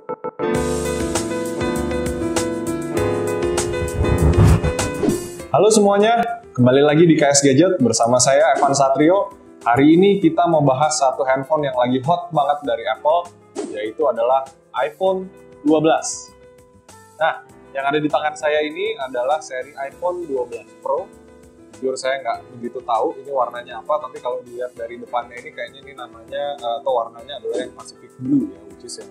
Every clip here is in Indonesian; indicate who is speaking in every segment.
Speaker 1: Halo semuanya, kembali lagi di KS Gadget bersama saya Evan Satrio. Hari ini kita mau bahas satu handphone yang lagi hot banget dari Apple, yaitu adalah iPhone 12. Nah, yang ada di tangan saya ini adalah seri iPhone 12 Pro. Jujur saya nggak begitu tahu ini warnanya apa, tapi kalau dilihat dari depannya ini kayaknya ini namanya atau warnanya adalah yang Pacific Blue ya, which is yang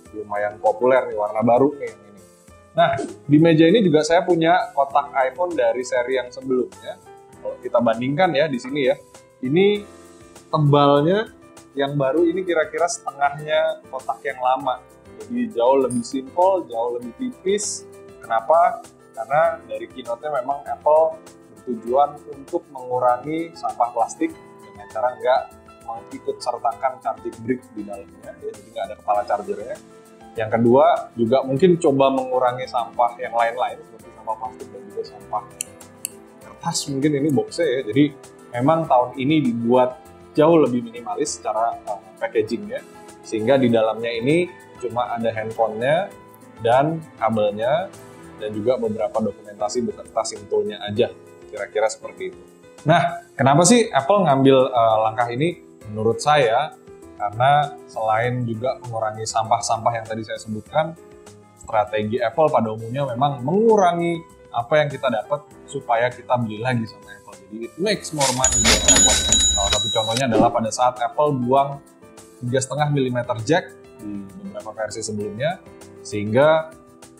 Speaker 1: lumayan populer nih, warna baru nih yang ini. Nah, di meja ini juga saya punya kotak iPhone dari seri yang sebelumnya. Kalau kita bandingkan ya di sini ya, ini tebalnya yang baru ini kira-kira setengahnya kotak yang lama. Jadi jauh lebih simpel, jauh lebih tipis. Kenapa? Karena dari keynote-nya memang Apple bertujuan untuk mengurangi sampah plastik dengan cara nggak mengikut sertakan charging brick di dalamnya, ya, jadi nggak ada kepala chargernya. Yang kedua, juga mungkin coba mengurangi sampah yang lain-lain, seperti sampah plastik dan juga sampah kertas, mungkin ini boxnya ya. Jadi memang tahun ini dibuat jauh lebih minimalis secara packagingnya, sehingga di dalamnya ini cuma ada handphonenya dan kabelnya, dan juga beberapa dokumentasi beserta SIM toolnya aja, kira-kira seperti itu. Nah, kenapa sih Apple ngambil langkah ini? Menurut saya, karena selain juga mengurangi sampah-sampah yang tadi saya sebutkan, strategi Apple pada umumnya memang mengurangi apa yang kita dapat supaya kita beli lagi sama Apple. Jadi it makes more money buat Apple. Salah satu contohnya adalah pada saat Apple buang 3,5 mm jack di beberapa versi sebelumnya, sehingga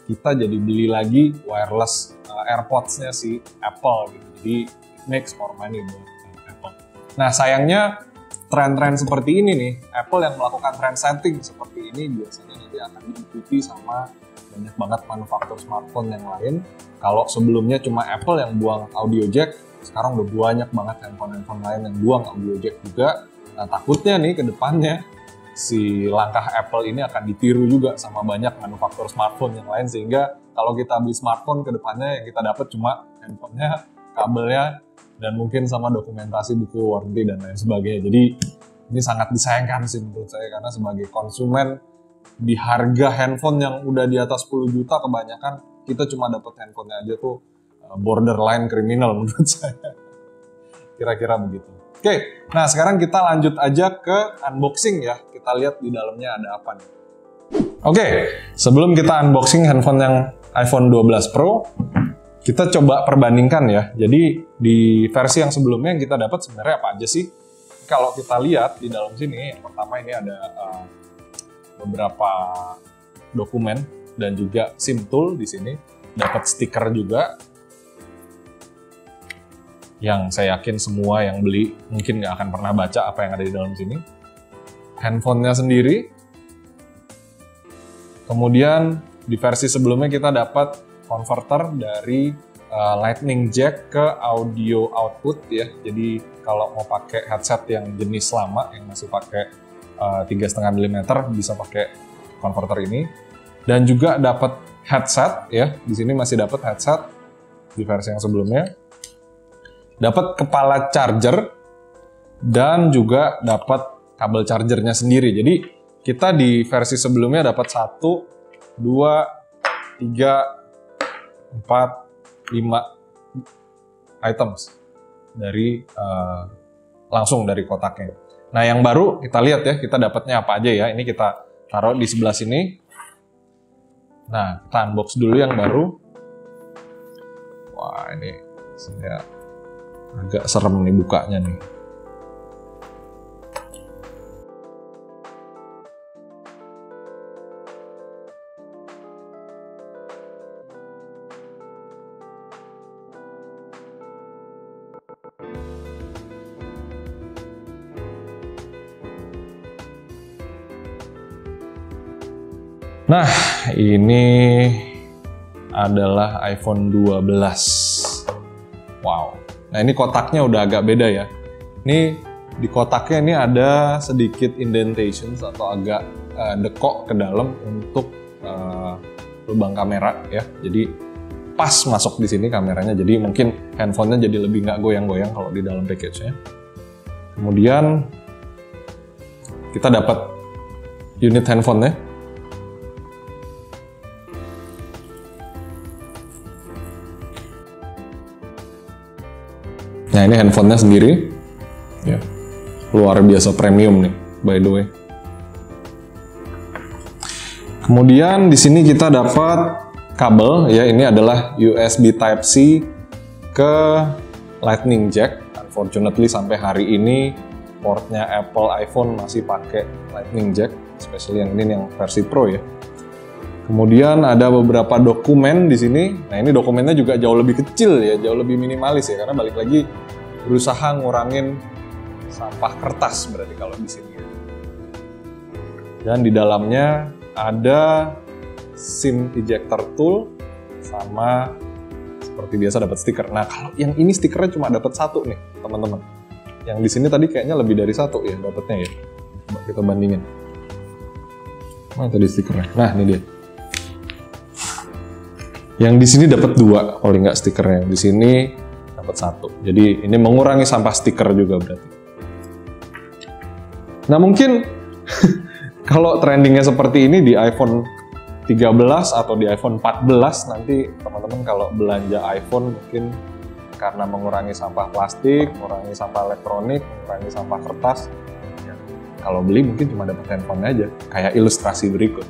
Speaker 1: kita jadi beli lagi wireless AirPods-nya si Apple gitu. Jadi it makes more money buat Apple. Nah, sayangnya tren-tren seperti ini nih, Apple yang melakukan trend setting seperti ini biasanya nanti akan diikuti sama banyak banget manufaktur smartphone yang lain. Kalau sebelumnya cuma Apple yang buang audio jack, sekarang udah banyak banget handphone-handphone lain yang buang audio jack juga. Nah, takutnya nih ke depannya si langkah Apple ini akan ditiru juga sama banyak manufaktur smartphone yang lain, sehingga kalau kita beli smartphone ke depannya yang kita dapat cuma handphonenya, kabelnya, dan mungkin sama dokumentasi buku warranty dan lain sebagainya. Jadi ini sangat disayangkan sih menurut saya, karena sebagai konsumen di harga handphone yang udah di atas 10 juta kebanyakan kita cuma dapat handphonenya aja tuh borderline kriminal menurut saya. Kira-kira begitu. Oke, nah sekarang kita lanjut aja ke unboxing ya. Kita lihat di dalamnya ada apa nih. Oke, sebelum kita unboxing handphone yang iPhone 12 Pro, kita coba perbandingkan ya. Jadi di versi yang sebelumnya yang kita dapat sebenarnya apa aja sih? Kalau kita lihat di dalam sini, yang pertama ini ada beberapa dokumen dan juga SIM tool di sini. Dapat stiker juga, yang saya yakin semua yang beli mungkin nggak akan pernah baca apa yang ada di dalam sini. Handphonenya sendiri. Kemudian di versi sebelumnya kita dapat converter dari Lightning jack ke audio output ya. Jadi kalau mau pakai headset yang jenis lama yang masih pakai 3,5 mm bisa pakai converter ini. Dan juga dapat headset ya. Di sini masih dapat headset di versi yang sebelumnya. Dapat kepala charger dan juga dapat kabel chargernya sendiri. Jadi kita di versi sebelumnya dapat 1, 2, 3, 4, 5 items dari langsung dari kotaknya. Nah, yang baru kita lihat ya, kita dapatnya apa aja ya. Ini kita taruh di sebelah sini. Nah, kita unbox dulu yang baru. Wah, ini saya agak serem nih bukanya nih. Nah, ini adalah iPhone 12. Wow. Nah, ini kotaknya udah agak beda ya. Ini di kotaknya ini ada sedikit indentations atau agak dekok ke dalam untuk lubang kamera ya. Jadi pas masuk di sini kameranya. Jadi mungkin handphonenya jadi lebih nggak goyang-goyang kalau di dalam package-nya. Kemudian kita dapat unit handphonenya. Nah ini handphonenya sendiri, ya luar biasa premium nih, by the way. Kemudian di sini kita dapat kabel, ya ini adalah USB Type-C ke Lightning Jack. Unfortunately sampai hari ini portnya Apple iPhone masih pakai Lightning Jack, especially yang ini yang versi Pro ya. Kemudian ada beberapa dokumen di sini. Nah ini dokumennya juga jauh lebih kecil ya, jauh lebih minimalis ya, karena balik lagi berusaha ngurangin sampah kertas berarti kalau di sini. Dan di dalamnya ada SIM ejector tool sama seperti biasa dapat stiker. Nah kalau yang ini stikernya cuma dapat satu nih teman-teman. Yang di sini tadi kayaknya lebih dari satu ya dapatnya ya. Coba kita bandingin. Mana tadi stikernya? Nah ini dia. Yang di sini dapat dua, kalau nggak stikernya. Di sini dapat satu. Jadi ini mengurangi sampah stiker juga berarti. Nah mungkin kalau trendingnya seperti ini di iPhone 13 atau di iPhone 14 nanti teman-teman kalau belanja iPhone mungkin karena mengurangi sampah plastik, mengurangi sampah elektronik, mengurangi sampah kertas. Ya, kalau beli mungkin cuma dapat handphone aja, kayak ilustrasi berikut.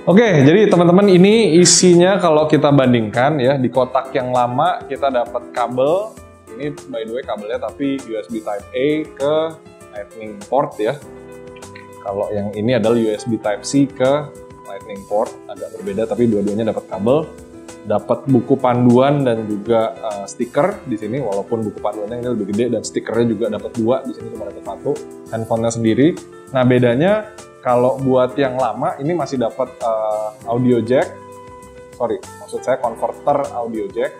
Speaker 1: Oke, jadi teman-teman ini isinya kalau kita bandingkan ya, di kotak yang lama kita dapat kabel, ini by the way kabelnya tapi USB Type-A ke Lightning port ya. Kalau yang ini adalah USB Type-C ke Lightning port, agak berbeda tapi dua-duanya dapat kabel, dapat buku panduan dan juga stiker di sini, walaupun buku panduannya ini lebih gede dan stikernya juga dapat dua, di sini cuma dapat satu, handphonenya sendiri. Nah bedanya kalau buat yang lama ini masih dapat audio jack, maksud saya converter audio jack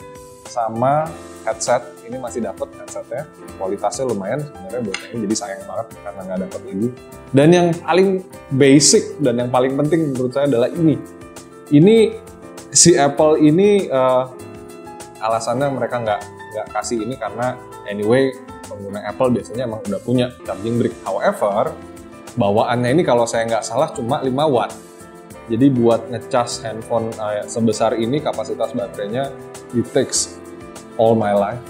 Speaker 1: sama headset. Ini masih dapat headsetnya, kualitasnya lumayan sebenarnya buat ini, jadi sayang banget karena nggak dapat lagi. Dan yang paling basic dan yang paling penting menurut saya adalah ini. Ini si Apple ini alasannya mereka nggak kasih ini karena anyway pengguna Apple biasanya emang udah punya charging brick. However, bawaannya ini kalau saya nggak salah cuma 5 watt. Jadi buat ngecas handphone sebesar ini kapasitas baterainya, it takes all my life.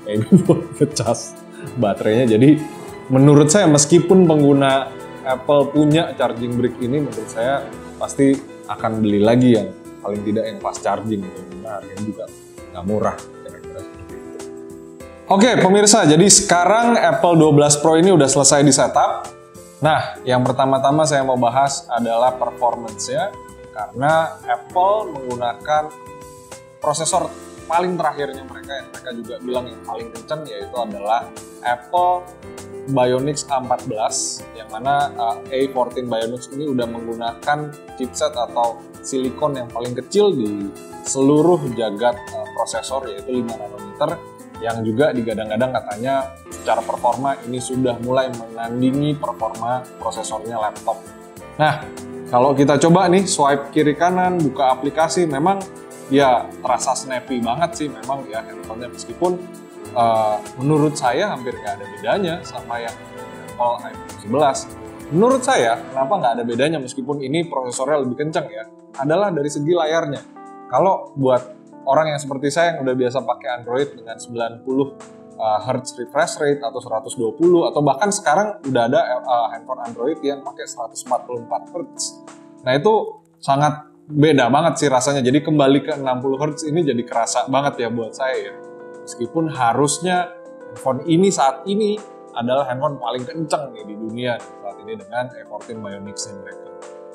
Speaker 1: Ini buat ngecas baterainya. Jadi menurut saya meskipun pengguna Apple punya charging brick ini, menurut saya pasti akan beli lagi yang paling tidak yang fast charging. Nah, harganya juga nggak murah. Kira-kira seperti itu. Oke pemirsa, jadi sekarang Apple 12 Pro ini udah selesai di setup. Nah, yang pertama-tama saya mau bahas adalah performance-nya, karena Apple menggunakan prosesor paling terakhirnya mereka, yang mereka juga bilang yang paling kencang, yaitu adalah Apple Bionics A14, yang mana A14 Bionics ini udah menggunakan chipset atau silikon yang paling kecil di seluruh jagat prosesor, yaitu 5 nanometer, yang juga digadang-gadang katanya secara performa ini sudah mulai menandingi performa prosesornya laptop. Nah, kalau kita coba nih swipe kiri kanan, buka aplikasi, memang ya terasa snappy banget sih memang ya handphonenya, meskipun menurut saya hampir nggak ada bedanya sama yang Apple iPhone 11. Menurut saya, kenapa nggak ada bedanya meskipun ini prosesornya lebih kencang ya, adalah dari segi layarnya. Kalau buat orang yang seperti saya yang udah biasa pakai Android dengan 90 Hz refresh rate atau 120, atau bahkan sekarang udah ada handphone Android yang pakai 144 Hz. Nah itu sangat beda banget sih rasanya. Jadi kembali ke 60 Hz ini jadi kerasa banget ya buat saya ya. Meskipun harusnya handphone ini saat ini adalah handphone paling kencang nih di dunia saat ini dengan A14 Bionics mereka.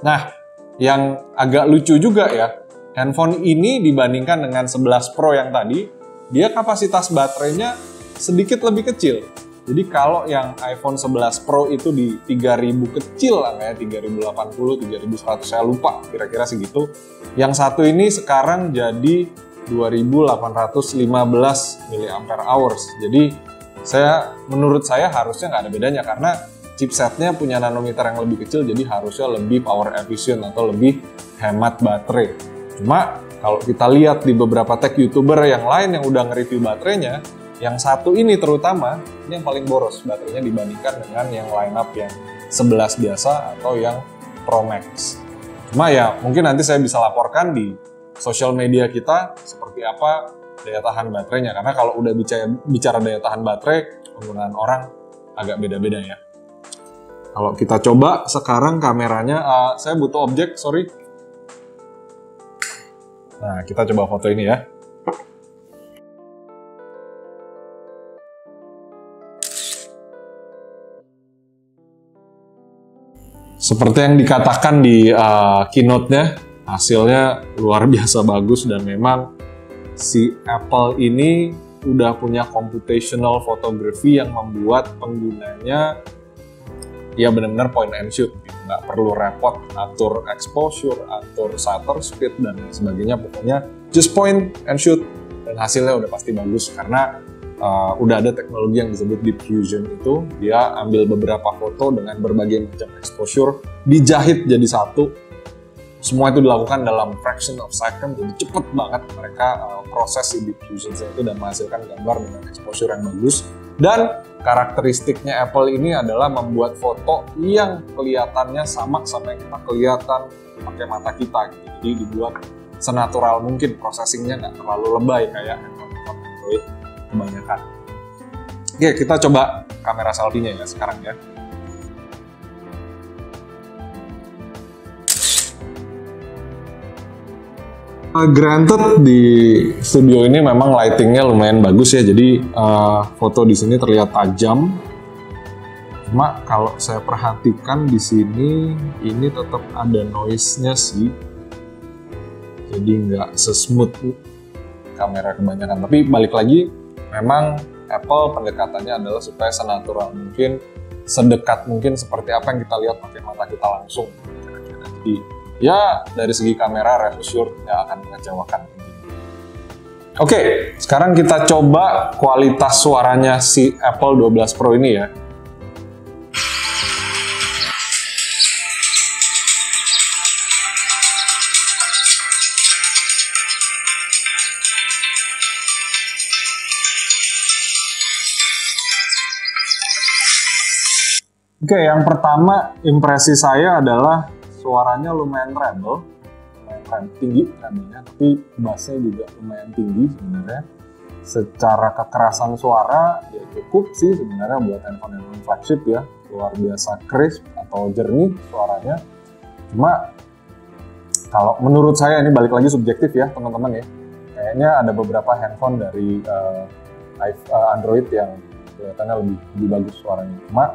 Speaker 1: Nah, yang agak lucu juga ya, handphone ini dibandingkan dengan 11 Pro yang tadi, dia kapasitas baterainya sedikit lebih kecil. Jadi kalau yang iPhone 11 Pro itu di 3000 kecil lah ya, 3080, 3100 saya lupa kira-kira segitu. Yang satu ini sekarang jadi 2815 mAh. Jadi menurut saya harusnya nggak ada bedanya, karena chipsetnya punya nanometer yang lebih kecil, jadi harusnya lebih power efficient atau lebih hemat baterai. Cuma kalau kita lihat di beberapa tech YouTuber yang lain yang udah nge-review baterainya, yang satu ini terutama, ini yang paling boros baterainya dibandingkan dengan yang lineup yang 11 biasa atau yang Pro Max. Cuma ya mungkin nanti saya bisa laporkan di sosial media kita seperti apa daya tahan baterainya, karena kalau udah bicara daya tahan baterai, penggunaan orang agak beda-beda ya. Kalau kita coba sekarang kameranya, saya butuh objek, sorry. Nah, kita coba foto ini ya. Seperti yang dikatakan di keynote-nya, hasilnya luar biasa bagus, dan memang si Apple ini udah punya computational photography yang membuat penggunanya ya benar-benar point and shoot, nggak perlu repot atur exposure, atur shutter speed dan sebagainya, pokoknya just point and shoot, dan hasilnya udah pasti bagus karena udah ada teknologi yang disebut Deep Fusion. Itu dia ambil beberapa foto dengan berbagai macam exposure, dijahit jadi satu. Semua itu dilakukan dalam fraction of second, jadi cepet banget mereka proses si Deep Fusion itu dan menghasilkan gambar dengan exposure yang bagus. Dan karakteristiknya Apple ini adalah membuat foto yang kelihatannya sama yang kita kelihatan pakai mata kita gitu. Jadi dibuat senatural mungkin, processingnya nggak terlalu lebay kayak handphone Android kebanyakan. Oke, kita coba kamera selfie-nya ya sekarang ya. Granted di studio ini memang lightingnya lumayan bagus ya, jadi foto di sini terlihat tajam. Cuma kalau saya perhatikan di sini ini tetap ada noise-nya sih, jadi nggak sesmooth kamera kebanyakan. Tapi balik lagi, memang Apple pendekatannya adalah supaya senatural mungkin, sedekat mungkin seperti apa yang kita lihat pakai mata kita langsung. Jadi ya dari segi kamera rest assured nggak akan mengecewakan. Oke, sekarang kita coba kualitas suaranya si Apple 12 Pro ini ya. Oke, yang pertama impresi saya adalah suaranya lumayan treble, tinggi treble-nya, tapi bass-nya juga lumayan tinggi sebenarnya. Secara kekerasan suara ya cukup sih sebenarnya buat handphone flagship ya, luar biasa crisp atau jernih suaranya. Cuma kalau menurut saya, ini balik lagi subjektif ya teman-teman ya, kayaknya ada beberapa handphone dari Android yang kelihatannya lebih bagus suaranya. Cuma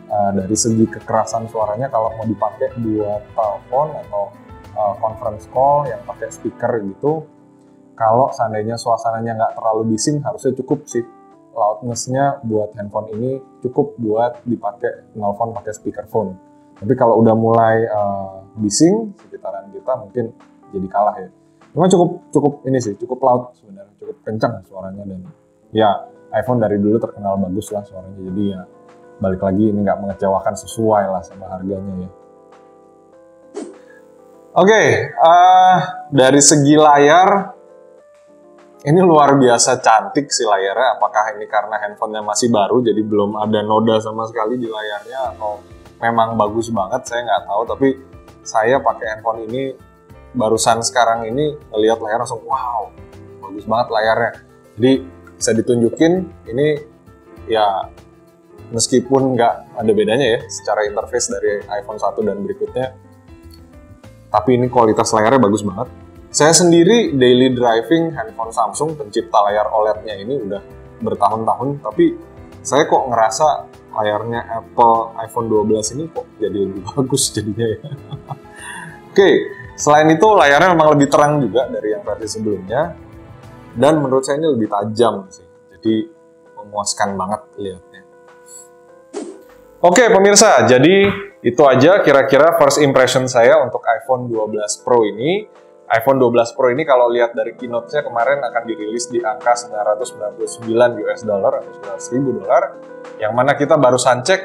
Speaker 1: Dari segi kekerasan suaranya kalau mau dipakai buat telepon atau conference call yang pakai speaker gitu, kalau seandainya suasananya nggak terlalu bising, harusnya cukup sih. Loudness-nya buat handphone ini cukup buat dipakai nelfon pakai speakerphone. Tapi kalau udah mulai bising sekitaran kita mungkin jadi kalah ya. Cuma cukup ini sih, cukup loud sebenarnya, cukup kencang suaranya, dan ya iPhone dari dulu terkenal bagus lah suaranya. Jadi ya balik lagi ini nggak mengecewakan, sesuai lah sama harganya ya. Oke, dari segi layar ini luar biasa cantik sih layarnya. Apakah ini karena handphonenya masih baru jadi belum ada noda sama sekali di layarnya, atau memang bagus banget, saya nggak tahu. Tapi saya pakai handphone ini barusan sekarang ini ngelihat layar langsung wow, bagus banget layarnya. Jadi bisa ditunjukin ini ya, meskipun nggak ada bedanya ya secara interface dari iPhone 1 dan berikutnya, tapi ini kualitas layarnya bagus banget. Saya sendiri daily driving handphone Samsung pencipta layar OLED-nya ini udah bertahun-tahun, tapi saya kok ngerasa layarnya Apple iPhone 12 ini kok jadi lebih bagus jadinya ya. Oke, selain itu layarnya memang lebih terang juga dari yang versi sebelumnya, dan menurut saya ini lebih tajam sih, jadi memuaskan banget lihatnya. Oke pemirsa, jadi itu aja kira-kira first impression saya untuk iPhone 12 Pro ini. iPhone 12 Pro ini kalau lihat dari keynote-nya kemarin akan dirilis di angka 999 US dollar atau $1.000, yang mana kita barusan cek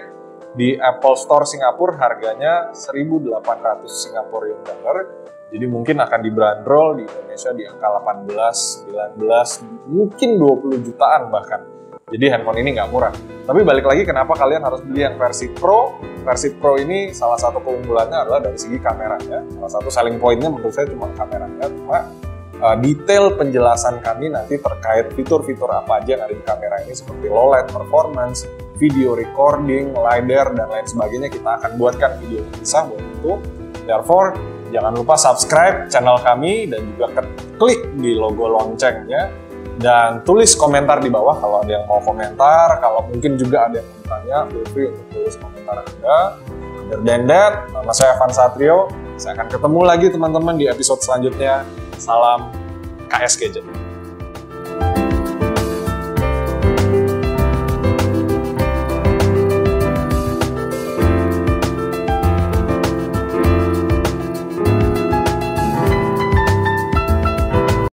Speaker 1: di Apple Store Singapura harganya 1.800 Singaporean dollar. Jadi mungkin akan dibanderol di Indonesia di angka 18, 19, mungkin 20 jutaan bahkan. Jadi handphone ini nggak murah. Tapi balik lagi, kenapa kalian harus beli yang versi Pro? Versi Pro ini salah satu keunggulannya adalah dari segi kameranya. Salah satu selling point-nya menurut saya cuma kameranya. Cuma detail penjelasan kami nanti terkait fitur-fitur apa aja yang ada di kamera ini, seperti low light performance, video recording, LiDAR, dan lain sebagainya, kita akan buatkan video yang bisa buat itu. Therefore, jangan lupa subscribe channel kami dan juga klik di logo loncengnya. Dan tulis komentar di bawah kalau ada yang mau komentar, kalau mungkin juga ada yang mau bertanya, feel free untuk tulis komentar Anda. Other than that, nama saya Evan Satrio. Saya akan ketemu lagi teman-teman di episode selanjutnya. Salam KS Gadget.